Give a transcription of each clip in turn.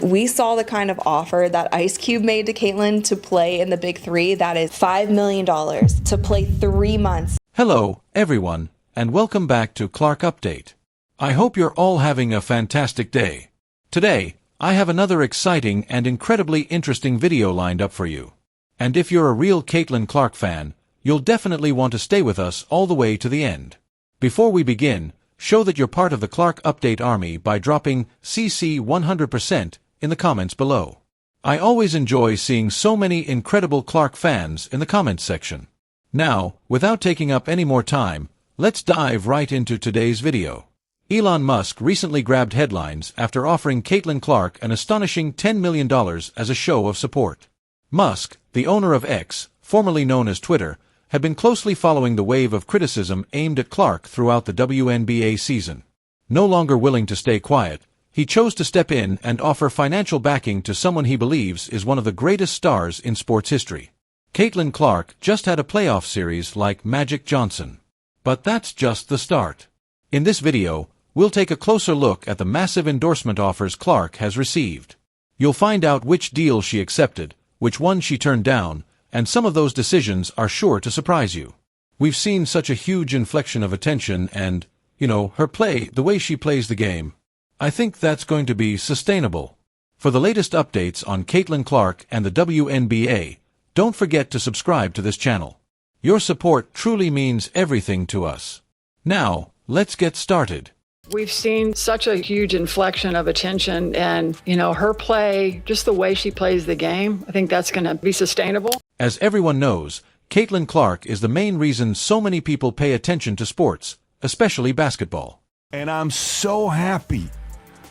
We saw the kind of offer that Ice Cube made to Caitlyn to play in the Big Three. That is $5 million to play 3 months. Hello, everyone, and welcome back to Clark Update. I hope you're all having a fantastic day. Today, I have another exciting and incredibly interesting video lined up for you. And if you're a real Caitlyn Clark fan, you'll definitely want to stay with us all the way to the end. Before we begin, show that you're part of the Clark Update Army by dropping CC 100% in the comments below. I always enjoy seeing so many incredible Clark fans in the comments section. Now, without taking up any more time, let's dive right into today's video. Elon Musk recently grabbed headlines after offering Caitlyn Clark an astonishing $10 million as a show of support. Musk, the owner of X, formerly known as Twitter, had been closely following the wave of criticism aimed at Clark throughout the WNBA season. No longer willing to stay quiet, he chose to step in and offer financial backing to someone he believes is one of the greatest stars in sports history. Caitlyn Clark just had a playoff series like Magic Johnson. But that's just the start. In this video, we'll take a closer look at the massive endorsement offers Clark has received. You'll find out which deal she accepted, which one she turned down, and some of those decisions are sure to surprise you. We've seen such a huge inflection of attention and, her play, the way she plays the game. I think that's going to be sustainable. For the latest updates on Caitlyn Clark and the WNBA, don't forget to subscribe to this channel. Your support truly means everything to us. Now, let's get started. We've seen such a huge inflection of attention and, her play, just the way she plays the game, I think that's going to be sustainable. As everyone knows, Caitlyn Clark is the main reason so many people pay attention to sports, especially basketball. And I'm so happy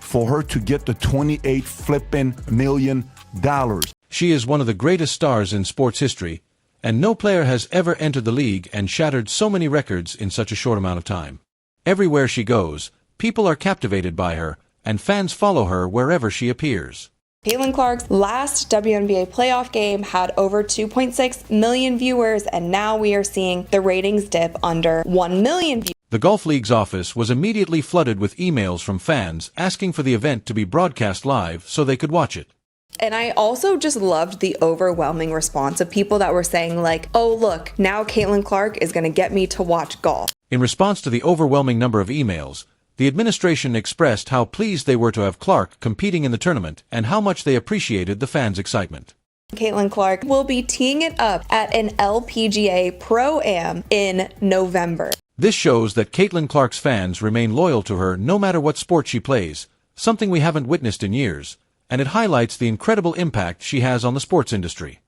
for her to get the $28 million. She is one of the greatest stars in sports history, and no player has ever entered the league and shattered so many records in such a short amount of time. Everywhere she goes, people are captivated by her, and fans follow her wherever she appears. Caitlyn Clark's last WNBA playoff game had over 2.6 million viewers, and now we are seeing the ratings dip under 1 million viewers. The Golf League's office was immediately flooded with emails from fans asking for the event to be broadcast live so they could watch it. And I also just loved the overwhelming response of people that were saying like, oh look, now Caitlyn Clark is going to get me to watch golf. In response to the overwhelming number of emails, the administration expressed how pleased they were to have Clark competing in the tournament and how much they appreciated the fans' excitement. Caitlyn Clark will be teeing it up at an LPGA Pro-Am in November. This shows that Caitlyn Clark's fans remain loyal to her no matter what sport she plays, something we haven't witnessed in years, and it highlights the incredible impact she has on the sports industry.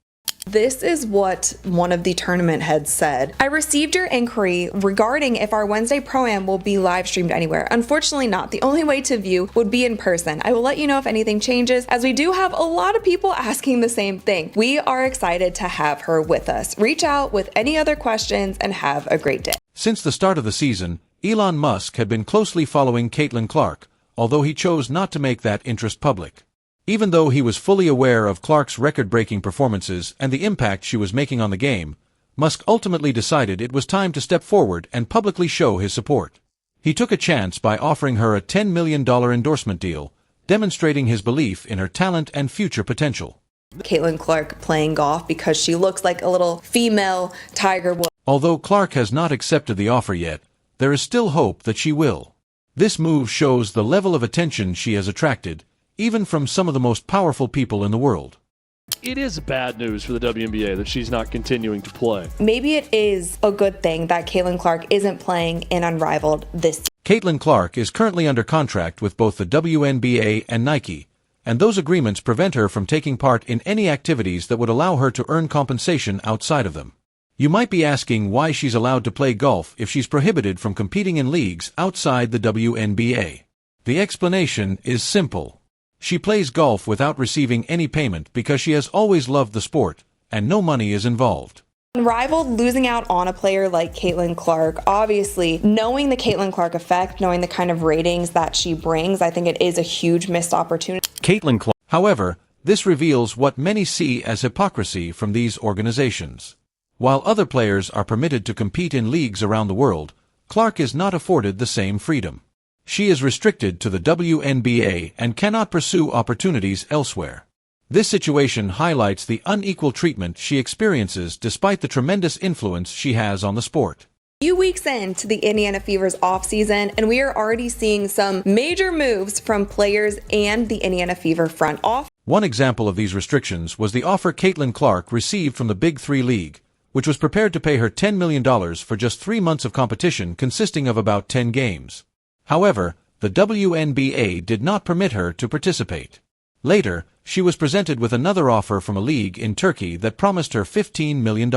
This is what one of the tournament heads said. I received your inquiry regarding if our Wednesday Pro-Am will be live streamed anywhere. Unfortunately not. The only way to view would be in person. I will let you know if anything changes, as we do have a lot of people asking the same thing. We are excited to have her with us. Reach out with any other questions and have a great day. Since the start of the season, Elon Musk had been closely following Caitlyn Clark, although he chose not to make that interest public. Even though he was fully aware of Clark's record-breaking performances and the impact she was making on the game, Musk ultimately decided it was time to step forward and publicly show his support. He took a chance by offering her a $10 million endorsement deal, demonstrating his belief in her talent and future potential. Caitlyn Clark playing golf because she looks like a little female Tiger Woods. Although Clark has not accepted the offer yet, there is still hope that she will. This move shows the level of attention she has attracted, even from some of the most powerful people in the world. It is bad news for the WNBA that she's not continuing to play. Maybe it is a good thing that Caitlyn Clark isn't playing in Unrivaled this season. Caitlyn Clark is currently under contract with both the WNBA and Nike, and those agreements prevent her from taking part in any activities that would allow her to earn compensation outside of them. You might be asking why she's allowed to play golf if she's prohibited from competing in leagues outside the WNBA. The explanation is simple. She plays golf without receiving any payment because she has always loved the sport, and no money is involved. Unrivaled losing out on a player like Caitlyn Clark, obviously, knowing the Caitlyn Clark effect, knowing the kind of ratings that she brings, I think it is a huge missed opportunity. Caitlyn Clark. However, this reveals what many see as hypocrisy from these organizations. While other players are permitted to compete in leagues around the world, Clark is not afforded the same freedom. She is restricted to the WNBA and cannot pursue opportunities elsewhere. This situation highlights the unequal treatment she experiences despite the tremendous influence she has on the sport. Few weeks into the Indiana Fever's offseason, and we are already seeing some major moves from players and the Indiana Fever front office. One example of these restrictions was the offer Caitlin Clark received from the Big Three League, which was prepared to pay her $10 million for just 3 months of competition consisting of about 10 games. However, the WNBA did not permit her to participate. Later, she was presented with another offer from a league in Turkey that promised her $15 million.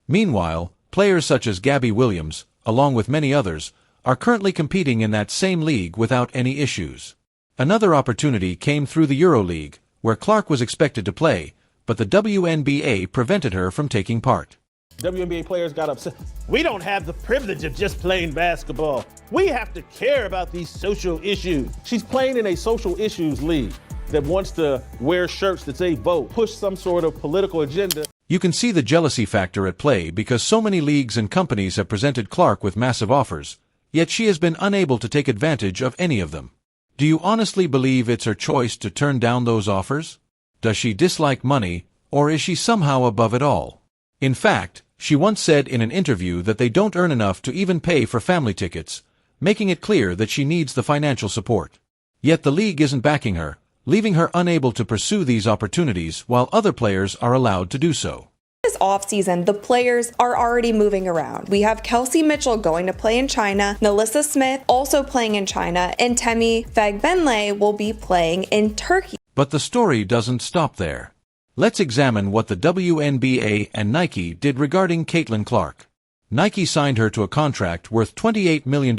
Meanwhile, players such as Gabby Williams, along with many others, are currently competing in that same league without any issues. Another opportunity came through the EuroLeague, where Clark was expected to play, but the WNBA prevented her from taking part. WNBA players got upset. We don't have the privilege of just playing basketball. We have to care about these social issues. She's playing in a social issues league that wants to wear shirts that say vote, push some sort of political agenda. You can see the jealousy factor at play because so many leagues and companies have presented Clark with massive offers, yet she has been unable to take advantage of any of them. Do you honestly believe it's her choice to turn down those offers? Does she dislike money, or is she somehow above it all? In fact, she once said in an interview that they don't earn enough to even pay for family tickets, making it clear that she needs the financial support. Yet the league isn't backing her, leaving her unable to pursue these opportunities while other players are allowed to do so. This offseason, the players are already moving around. We have Kelsey Mitchell going to play in China, Nalissa Smith also playing in China, and Temi Fagbenle will be playing in Turkey. But the story doesn't stop there. Let's examine what the WNBA and Nike did regarding Caitlin Clark. Nike signed her to a contract worth $28 million,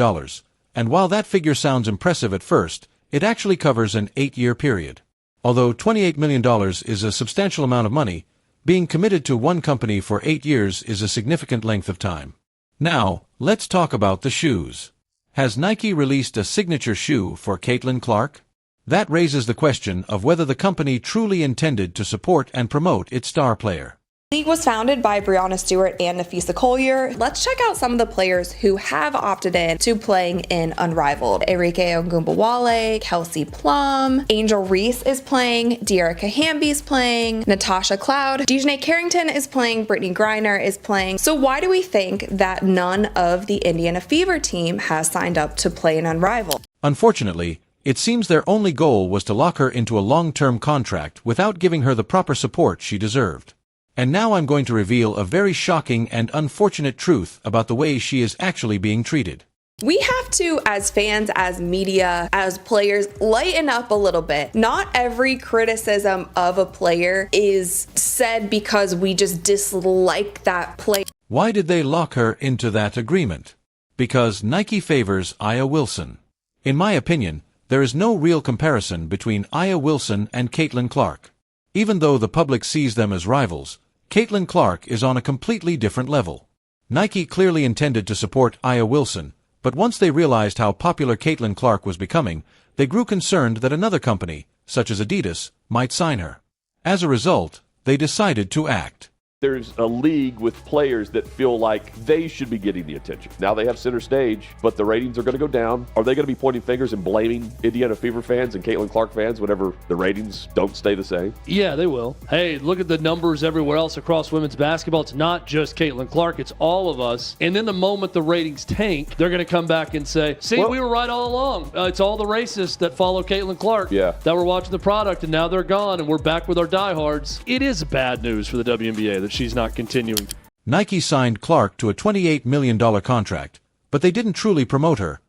and while that figure sounds impressive at first, it actually covers an 8-year period. Although $28 million is a substantial amount of money, being committed to one company for 8 years is a significant length of time. Now, let's talk about the shoes. Has Nike released a signature shoe for Caitlin Clark? That raises the question of whether the company truly intended to support and promote its star player. The league was founded by Breonna Stewart and Nafisa Collier. Let's check out some of the players who have opted in to playing in Unrivaled. Enrique Ogunbowale, Kelsey Plum, Angel Reese is playing, Dearica Hamby's playing, Natasha Cloud, Dejanay Carrington is playing, Brittany Griner is playing. So why do we think that none of the Indiana Fever team has signed up to play in Unrivaled? Unfortunately, it seems their only goal was to lock her into a long-term contract without giving her the proper support she deserved. And now I'm going to reveal a very shocking and unfortunate truth about the way she is actually being treated. We have to, as fans, as media, as players, lighten up a little bit. Not every criticism of a player is said because we just dislike that player. Why did they lock her into that agreement? Because Nike favors Aya Wilson. In my opinion, there is no real comparison between Aya Wilson and Caitlin Clark. Even though the public sees them as rivals, Caitlin Clark is on a completely different level. Nike clearly intended to support Aya Wilson, but once they realized how popular Caitlin Clark was becoming, they grew concerned that another company, such as Adidas, might sign her. As a result, they decided to act. There's a league with players that feel like they should be getting the attention. Now they have center stage, but the ratings are going to go down. Are they going to be pointing fingers and blaming Indiana Fever fans and Caitlin Clark fans whenever the ratings don't stay the same? Yeah, they will. Hey, look at the numbers everywhere else across women's basketball. It's not just Caitlin Clark, it's all of us. And then the moment the ratings tank, they're going to come back and say, see, we were right all along. It's all the racists that follow Caitlin Clark that were watching the product, and now they're gone, and we're back with our diehards. It is bad news for the WNBA that she's not continuing. Nike signed Clark to a $28 million contract, but they didn't truly promote her.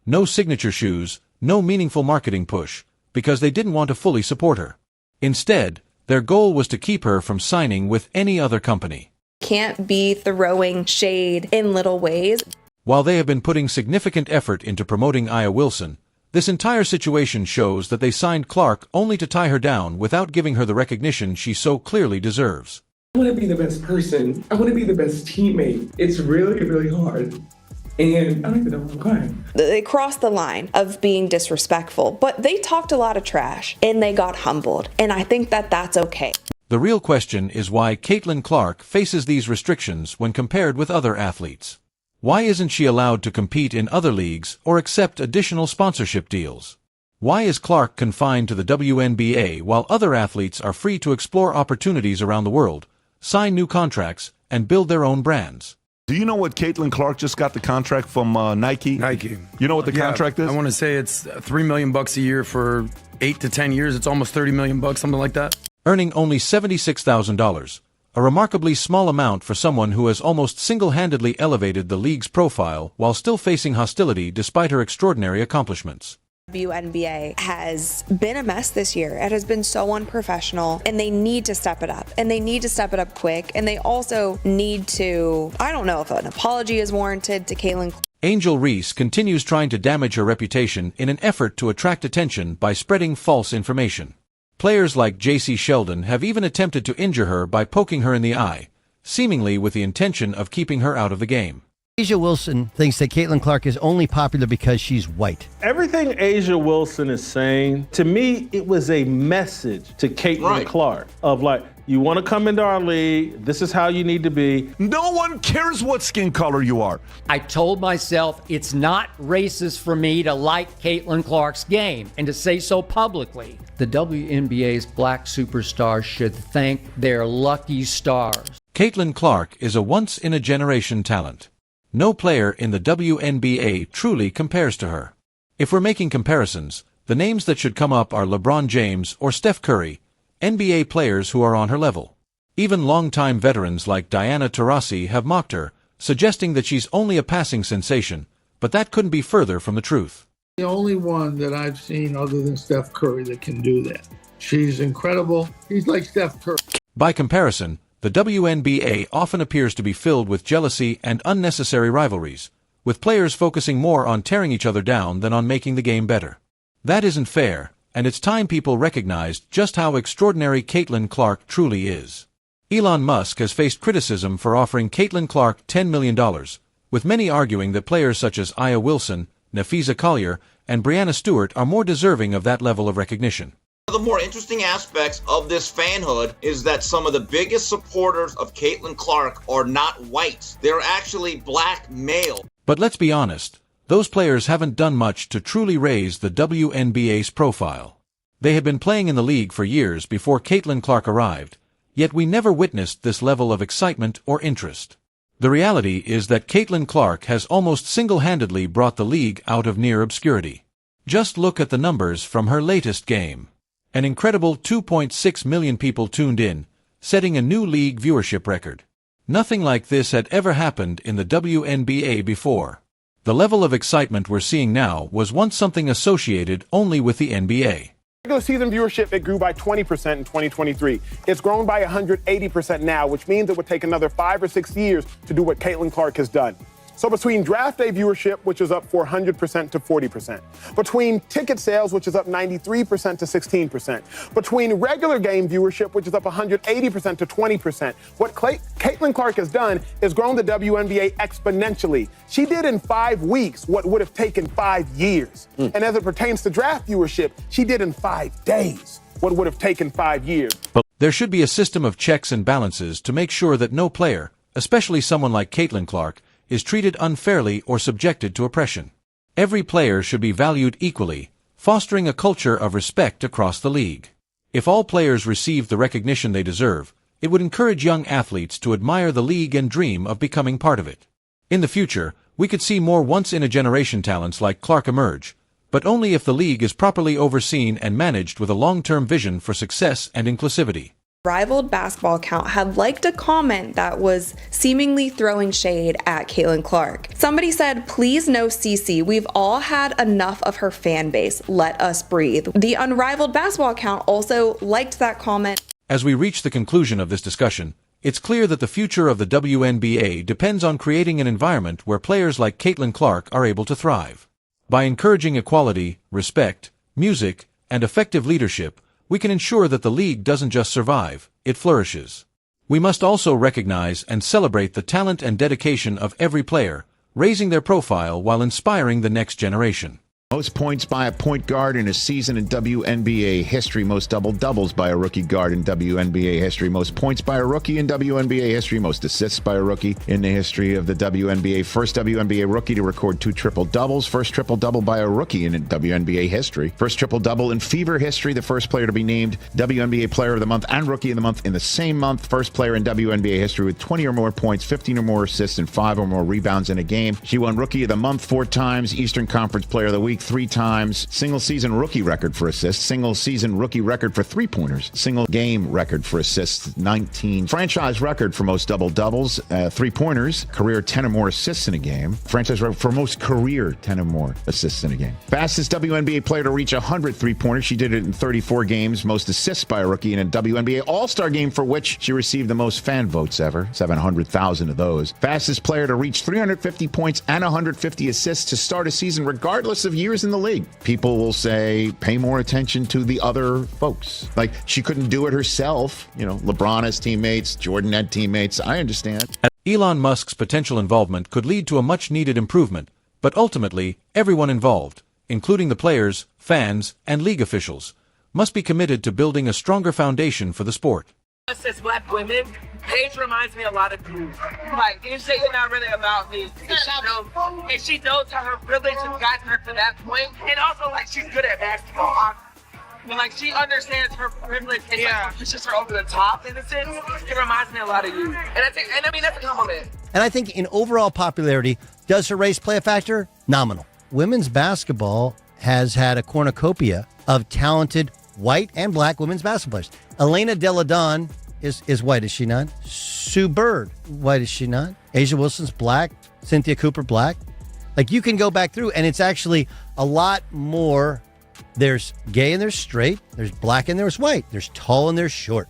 No signature shoes, no meaningful marketing push, because they didn't want to fully support her. Instead, their goal was to keep her from signing with any other company. Can't be throwing shade in little ways. While they have been putting significant effort into promoting Aya Wilson, this entire situation shows that they signed Clark only to tie her down without giving her the recognition she so clearly deserves. I want to be the best person. I want to be the best teammate. It's really, really hard. And I don't even know why I'm crying. They crossed the line of being disrespectful, but they talked a lot of trash and they got humbled. And I think that that's okay. The real question is why Caitlin Clark faces these restrictions when compared with other athletes. Why isn't she allowed to compete in other leagues or accept additional sponsorship deals? Why is Clark confined to the WNBA while other athletes are free to explore opportunities around the world, sign new contracts, and build their own brands? Do you know what Caitlin Clark just got the contract from Nike? Nike. You know what the contract is? I want to say it's $3 million a year for 8 to 10 years. It's almost $30 million, something like that. Earning only $76,000, a remarkably small amount for someone who has almost single-handedly elevated the league's profile while still facing hostility despite her extraordinary accomplishments. WNBA has been a mess this year. It has been so unprofessional, and they need to step it up, and they need to step it up quick, and they also need to, I don't know if an apology is warranted to Caitlin. Angel Reese continues trying to damage her reputation in an effort to attract attention by spreading false information. Players like J.C. Sheldon have even attempted to injure her by poking her in the eye, seemingly with the intention of keeping her out of the game. Asia Wilson thinks that Caitlin Clark is only popular because she's white. Everything Asia Wilson is saying, to me, it was a message to Caitlin Clark of like, you want to come into our league, this is how you need to be. No one cares what skin color you are. I told myself it's not racist for me to like Caitlin Clark's game and to say so publicly. The WNBA's black superstars should thank their lucky stars. Caitlin Clark is a once-in-a-generation talent. No player in the WNBA truly compares to her. If we're making comparisons, the names that should come up are LeBron James or Steph Curry, NBA players who are on her level. Even longtime veterans like Diana Taurasi have mocked her, suggesting that she's only a passing sensation, but that couldn't be further from the truth. The only one that I've seen other than Steph Curry that can do that. She's incredible. He's like Steph Curry. By comparison, the WNBA often appears to be filled with jealousy and unnecessary rivalries, with players focusing more on tearing each other down than on making the game better. That isn't fair, and it's time people recognized just how extraordinary Caitlin Clark truly is. Elon Musk has faced criticism for offering Caitlin Clark $10 million, with many arguing that players such as Aya Wilson, Nafisa Collier, and Breanna Stewart are more deserving of that level of recognition. One of the more interesting aspects of this fanhood is that some of the biggest supporters of Caitlin Clark are not white. They're actually black male. But let's be honest, those players haven't done much to truly raise the WNBA's profile. They had been playing in the league for years before Caitlin Clark arrived, yet we never witnessed this level of excitement or interest. The reality is that Caitlin Clark has almost single-handedly brought the league out of near obscurity. Just look at the numbers from her latest game. An incredible 2.6 million people tuned in, setting a new league viewership record. Nothing like this had ever happened in the WNBA before. The level of excitement we're seeing now was once something associated only with the NBA. Regular season viewership, it grew by 20% in 2023. It's grown by 180% now, which means it would take another 5 or 6 years to do what Caitlin Clark has done. So between draft day viewership, which is up 400% to 40%, between ticket sales, which is up 93% to 16%, between regular game viewership, which is up 180% to 20%, what Caitlin Clark has done is grown the WNBA exponentially. She did in 5 weeks what would have taken 5 years. And as it pertains to draft viewership, she did in 5 days what would have taken 5 years. But there should be a system of checks and balances to make sure that no player, especially someone like Caitlin Clark, is treated unfairly or subjected to oppression. Every player should be valued equally, fostering a culture of respect across the league. If all players received the recognition they deserve, it would encourage young athletes to admire the league and dream of becoming part of it. In the future, we could see more once-in-a-generation talents like Clark emerge, but only if the league is properly overseen and managed with a long-term vision for success and inclusivity. Rivaled basketball account had liked a comment that was seemingly throwing shade at Caitlin Clark. Somebody said, "Please no CC. We've all had enough of her fan base. Let us breathe." The Unrivaled basketball account also liked that comment. As we reach the conclusion of this discussion, it's clear that the future of the WNBA depends on creating an environment where players like Caitlin Clark are able to thrive. By encouraging equality, respect, music, and effective leadership, we can ensure that the league doesn't just survive, it flourishes. We must also recognize and celebrate the talent and dedication of every player, raising their profile while inspiring the next generation. Most points by a point guard in a season in WNBA history. Most double-doubles by a rookie guard in WNBA history. Most points by a rookie in WNBA history. Most assists by a rookie in the history of the WNBA. First WNBA rookie to record 2 triple-doubles. First triple-double by a rookie in WNBA history. First triple-double in Fever history. The first player to be named WNBA Player of the Month and Rookie of the Month in the same month. First player in WNBA history with 20 or more points, 15 or more assists, and 5 or more rebounds in a game. She won Rookie of the Month 4 times, Eastern Conference Player of the Week 3 times, single season rookie record for assists, single season rookie record for 3-pointers, single game record for assists 19, franchise record for most double-doubles, 3-pointers, career 10 or more assists in a game, franchise record for most career 10 or more assists in a game. Fastest WNBA player to reach 100 3-pointers. She did it in 34 games, most assists by a rookie in a WNBA All-Star game for which she received the most fan votes ever, 700,000 of those. Fastest player to reach 350 points and 150 assists to start a season regardless of years in the league. People will say, pay more attention to the other folks. Like, she couldn't do it herself. You know, LeBron has teammates, Jordan had teammates. I understand. Elon Musk's potential involvement could lead to a much-needed improvement, but ultimately, everyone involved, including the players, fans, and league officials, must be committed to building a stronger foundation for the sport. Us as black women, Paige reminds me a lot of you. Like, you say you're not really about me. And she knows how her privilege has gotten her to that point. And also, like, she's good at basketball. And, like, she understands her privilege and like, pushes her over the top in a sense. It reminds me a lot of you. And I mean, that's a compliment. And I think in overall popularity, does her race play a factor? Nominal. Women's basketball has had a cornucopia of talented white and black women's basketball players. Elena Delle Donne is white, is she not? Sue Bird, white, is she not? Asia Wilson's black. Cynthia Cooper, black. Like, you can go back through, and it's actually a lot more. There's gay and there's straight. There's black and there's white. There's tall and there's short.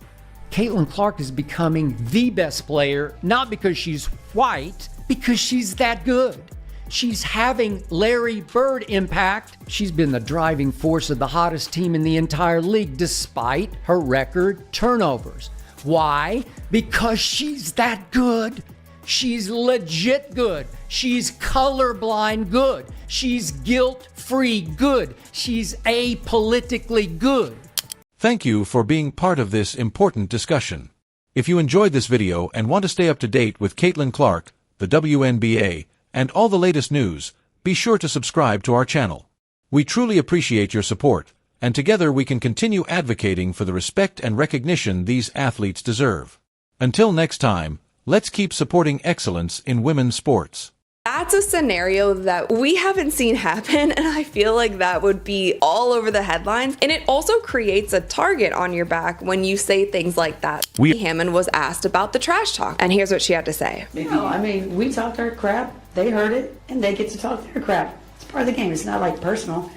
Caitlin Clark is becoming the best player, not because she's white, because she's that good. She's having Larry Bird impact. She's been the driving force of the hottest team in the entire league, despite her record turnovers. Why? Because she's that good. She's legit good. She's colorblind good. She's guilt-free good. She's apolitically good. Thank you for being part of this important discussion. If you enjoyed this video and want to stay up to date with Caitlin Clark, the WNBA, and all the latest news, be sure to subscribe to our channel. We truly appreciate your support, and together we can continue advocating for the respect and recognition these athletes deserve. Until next time, let's keep supporting excellence in women's sports. That's a scenario that we haven't seen happen, and I feel like that would be all over the headlines. And it also creates a target on your back when you say things like that. Hammond was asked about the trash talk, and here's what she had to say. No, I mean, we talked our crap, they heard it, and they get to talk their crap. It's part of the game. It's not like personal.